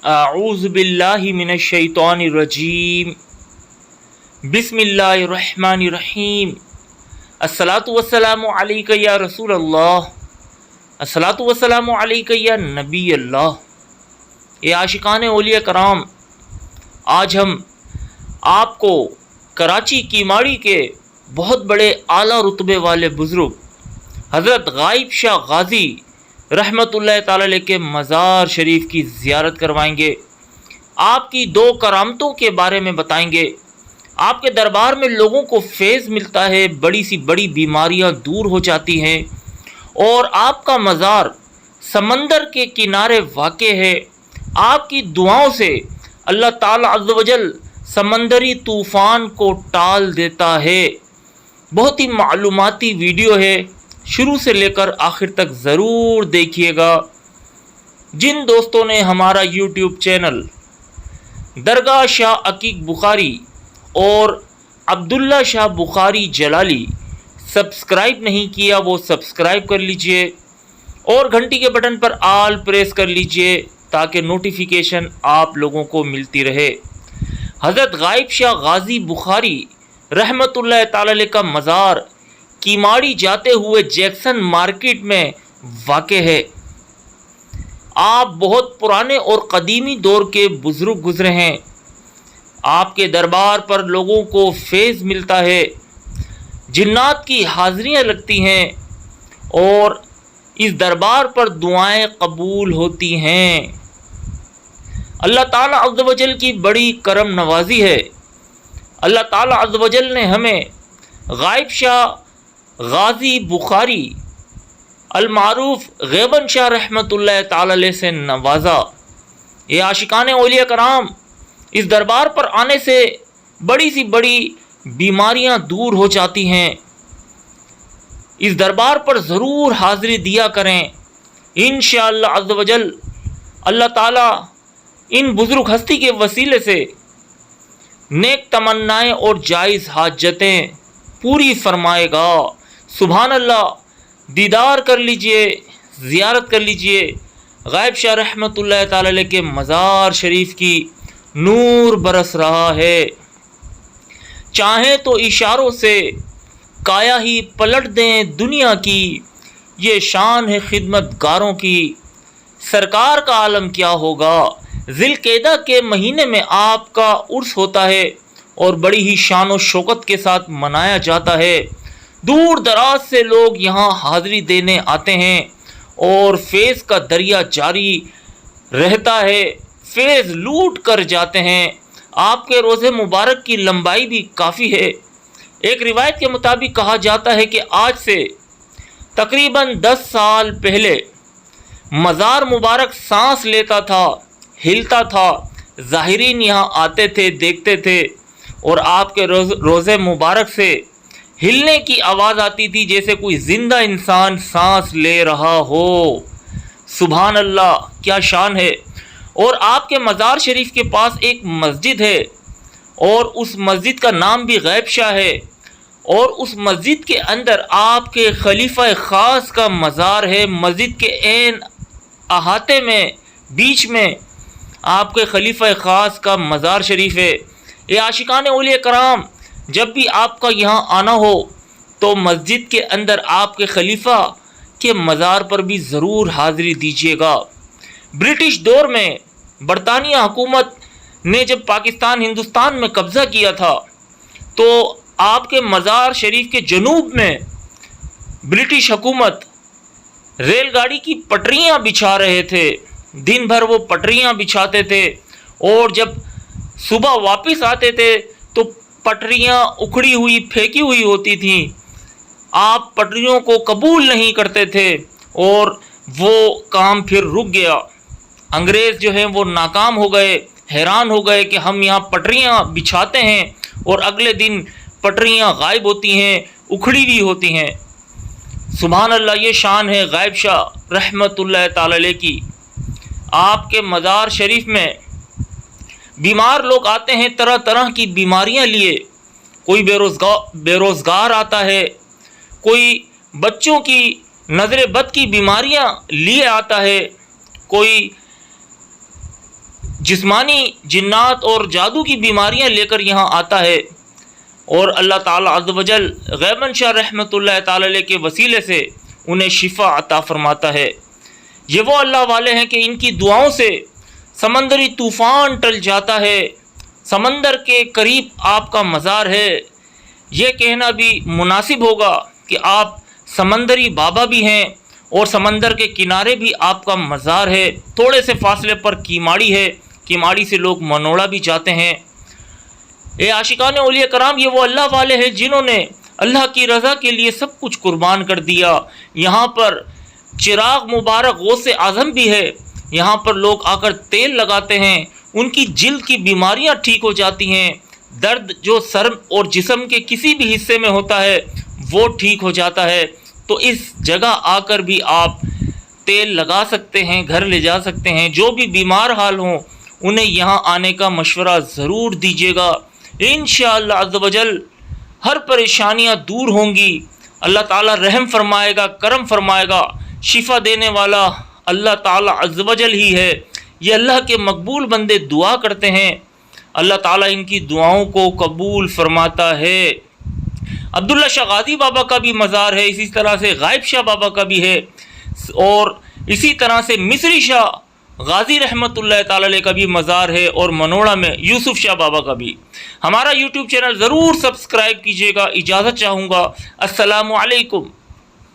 अऊज़ु बिल्लाहि मिनश शैतानिर रजीम बिस्मिल्लाहिर रहमानिर रहीम अस्सलातु वस्सलामु अलैका या रसूल अल्लाह अस्सलातु वस्सलामु अलैका या नबी अल्लाह। ये आशिकान औलिया कराम, आज हम आपको कराची कीमाड़ी के बहुत बड़े आला रुतबे वाले बुज़ुर्ग हज़रत गाइब शाह गाज़ी रहमतुल्लाह ताला अलैह के मज़ार शरीफ की ज़ियारत करवाएंगे। आपकी दो करामतों के बारे में बताएंगे। आपके दरबार में लोगों को फैज़ मिलता है, बड़ी सी बड़ी बीमारियां दूर हो जाती हैं और आपका मज़ार समंदर के किनारे वाक़े है। आपकी दुआओं से अल्लाह ताला अज़्ज़ व जल समंदरी तूफ़ान को टाल देता है। बहुत ही मालूमाती वीडियो है, शुरू से लेकर आखिर तक ज़रूर देखिएगा। जिन दोस्तों ने हमारा यूट्यूब चैनल दरगाह शाह अकीक बुखारी और अब्दुल्ला शाह बुखारी जलाली सब्सक्राइब नहीं किया वो सब्सक्राइब कर लीजिए और घंटी के बटन पर आल प्रेस कर लीजिए ताकि नोटिफिकेशन आप लोगों को मिलती रहे। हज़रत गाइब शाह गाज़ी बुखारी रहमतुल्लाह ताला अलैह का मज़ार कीमाड़ी जाते हुए जैक्सन मार्केट में वाक़े है। आप बहुत पुराने और कदीमी दौर के बुज़ुर्ग गुज़रे हैं। आपके दरबार पर लोगों को फैज़ मिलता है, जिन्नात की हाज़िरियाँ लगती हैं और इस दरबार पर दुआएं कबूल होती हैं। अल्लाह ताला अज़्ज़ व जल की बड़ी करम नवाजी है। अल्लाह ताला अज़्ज़ व जल ने हमें गाइब शाह गाज़ी बुखारी अलमारूफ गैबन शाह रहमतुल्लाह ताला अलैह से नवाजा। ये आशिकान औलिया कराम, इस दरबार पर आने से बड़ी सी बड़ी बीमारियां दूर हो जाती हैं। इस दरबार पर ज़रूर हाज़िरी दिया करें। इंशाअल्लाह अज़्ज़ व जल अल्लाह ताला इन बुज़ुर्ग हस्ती के वसीले से नेक तमन्नाएँ और जायज़ हाजतें पूरी फरमाएगा। सुभान अल्लाह, दीदार कर लीजिए, ज़ियारत कर लीजिए गाइब शाह रहमतुल्लाह ताला अलैह के मज़ार शरीफ की। नूर बरस रहा है। चाहें तो इशारों से काया ही पलट दें दुनिया की, ये शान है खिदमतगारों की। सरकार का आलम क्या होगा, ज़िलक़ेदा के महीने में आपका उर्स होता है और बड़ी ही शान और शौकत के साथ मनाया जाता है। दूर दराज से लोग यहाँ हाज़िरी देने आते हैं और फैज़ का दरिया जारी रहता है। फैज़ लूट कर जाते हैं। आपके रोज़े मुबारक की लंबाई भी काफ़ी है। एक रिवायत के मुताबिक कहा जाता है कि आज से तकरीबन 10 साल पहले मज़ार मुबारक सांस लेता था, हिलता था। ज़ाहिरीन यहाँ आते थे, देखते थे और आपके रोज़े मुबारक से हिलने की आवाज़ आती थी जैसे कोई ज़िंदा इंसान सांस ले रहा हो। सुभान अल्लाह, क्या शान है। और आपके मज़ार शरीफ के पास एक मस्जिद है और उस मस्जिद का नाम भी गाइब शाह है और उस मस्जिद के अंदर आपके खलीफा ख़ास का मज़ार है। मस्जिद के ऐन अहाते में बीच में आपके खलीफा ख़ास का मज़ार शरीफ है। ये आशिकान औलिया कराम, जब भी आपका यहाँ आना हो तो मस्जिद के अंदर आपके खलीफा के मज़ार पर भी ज़रूर हाज़िरी दीजिएगा। ब्रिटिश दौर में बरतानिया हुकूमत ने जब पाकिस्तान हिंदुस्तान में कब्ज़ा किया था तो आपके मज़ार शरीफ के जनूब में ब्रिटिश हुकूमत रेलगाड़ी की पटरियाँ बिछा रहे थे। दिन भर वो पटरियाँ बिछाते थे और जब सुबह वापस आते थे तो पटरियाँ उखड़ी हुई, फेंकी हुई होती थीं। आप पटरियों को कबूल नहीं करते थे और वो काम फिर रुक गया। अंग्रेज़ जो हैं वो नाकाम हो गए, हैरान हो गए कि हम यहाँ पटरियाँ बिछाते हैं और अगले दिन पटरियाँ गायब होती हैं, उखड़ी हुई होती हैं। सुभान अल्लाह, ये शान है गाइब शाह रहमतुल्लाह ताला अलैह की। आपके मज़ार शरीफ में बीमार लोग आते हैं तरह तरह की बीमारियां लिए। कोई बेरोज़गार आता है, कोई बच्चों की नज़र बद की बीमारियां लिए आता है, कोई جسمانی جنات اور جادو کی بیماریاں لے کر یہاں آتا ہے، اور اللہ تعالیٰ عز و جل غیبن شاہ رحمۃ اللہ تعالی علیہ کے وسیلے سے انہیں شفا عطا فرماتا ہے۔ یہ وہ اللہ والے ہیں کہ ان کی دعاؤں سے سمندری طوفان ٹل جاتا ہے، سمندر کے قریب آپ کا مزار ہے۔ یہ کہنا بھی مناسب ہوگا کہ آپ سمندری بابا بھی ہیں، اور سمندر کے کنارے بھی آپ کا مزار ہے۔ تھوڑے سے فاصلے پر کیماڑی ہے، کیماڑی سے لوگ منوڑا بھی جاتے ہیں۔ اے عاشقان اولیاء کرام، یہ وہ اللہ والے ہیں جنہوں نے اللہ کی رضا کے لیے سب کچھ قربان کر دیا۔ یہاں پر چراغ مبارک غوث اعظم بھی ہے، یہاں پر لوگ آ کر تیل لگاتے ہیں، ان کی جلد کی بیماریاں ٹھیک ہو جاتی ہیں، درد جو سر اور جسم کے کسی بھی حصے میں ہوتا ہے وہ ٹھیک ہو جاتا ہے۔ تو اس جگہ آ کر بھی آپ تیل لگا سکتے ہیں، گھر لے جا سکتے ہیں۔ جو بھی بیمار حال ہوں انہیں یہاں آنے کا مشورہ ضرور دیجیے گا، انشاءاللہ عز و جل ہر پریشانیاں دور ہوں گی۔ اللہ تعالیٰ رحم فرمائے گا، کرم فرمائے گا۔ شفا دینے والا اللہ تعالیٰ عز و جل ہی ہے۔ یہ اللہ کے مقبول بندے دعا کرتے ہیں، اللہ تعالیٰ ان کی دعاؤں کو قبول فرماتا ہے۔ عبداللہ شاہ غازی بابا کا بھی مزار ہے، اسی طرح سے غائب شاہ بابا کا بھی ہے، اور اسی طرح سے مصری شاہ غازی رحمۃ اللہ تعالی علیہ کا بھی مزار ہے، اور منوڑا میں یوسف شاہ بابا کا بھی۔ ہمارا یوٹیوب چینل ضرور سبسکرائب کیجیے گا، اجازت چاہوں گا۔ السلام علیکم۔